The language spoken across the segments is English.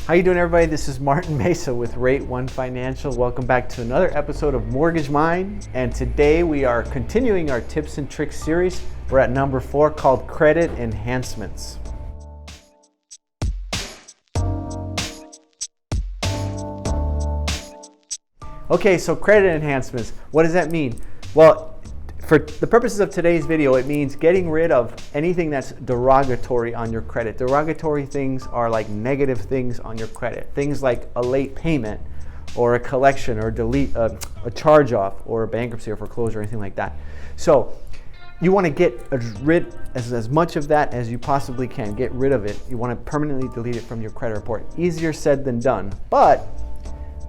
How you doing, everybody? This is Martin Mesa with Rate 1 Financial. Welcome back to another episode of Mortgage Mind. And today we are continuing our tips and tricks series. We're at number 4 called Credit Enhancements. Okay, so credit enhancements, what does that mean? Well, for the purposes of today's video, it means getting rid of anything that's derogatory on your credit. Derogatory things are like negative things on your credit. Things like a late payment or a collection or a charge off or a bankruptcy or foreclosure or anything like that. So you want to get rid as much of that as you possibly can. Get rid of it. You want to permanently delete it from your credit report. Easier said than done, but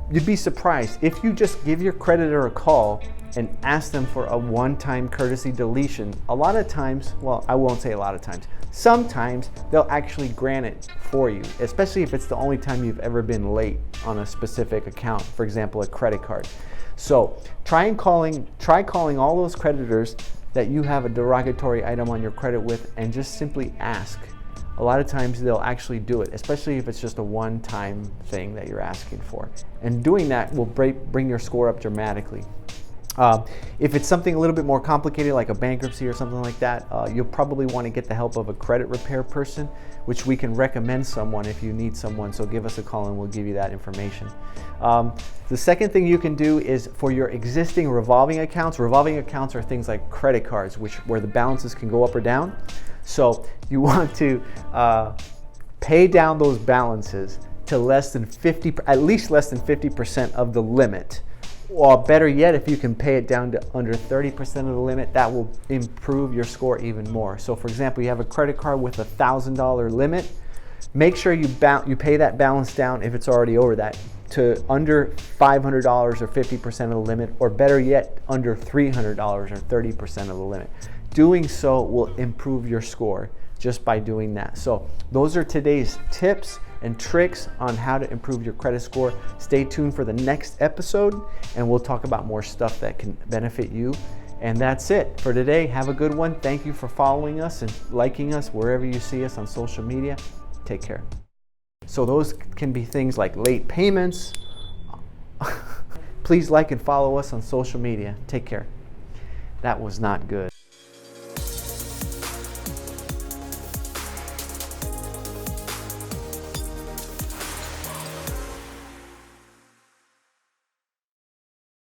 you'd be surprised if you just give your creditor a call and ask them for a one-time courtesy deletion. A lot of times, well, I won't say a lot of times, sometimes they'll actually grant it for you, especially if it's the only time you've ever been late on a specific account, for example, a credit card. So try calling all those creditors that you have a derogatory item on your credit with and just simply ask. A lot of times they'll actually do it, especially if it's just a one-time thing that you're asking for. And doing that will bring your score up dramatically. If it's something a little bit more complicated, like a bankruptcy or something like that, you'll probably want to get the help of a credit repair person, which we can recommend someone if you need someone. So give us a call and we'll give you that information. The second thing you can do is for your existing revolving accounts. Revolving accounts are things like credit cards, where the balances can go up or down. So you want to pay down those balances to at least less than 50% of the limit. Or better yet, if you can pay it down to under 30% of the limit, that will improve your score even more. So for example, you have a credit card with a $1,000 limit. Make sure you pay that balance down, if it's already over that, to under $500 or 50% of the limit, or better yet, under $300 or 30% of the limit. Doing so will improve your score just by doing that. So those are today's tips and tricks on how to improve your credit score. Stay tuned for the next episode and we'll talk about more stuff that can benefit you. And that's it for today. Have a good one. Thank you for following us and liking us wherever you see us on social media. Take care. So those can be things like late payments. Please like and follow us on social media. Take care. That was not good.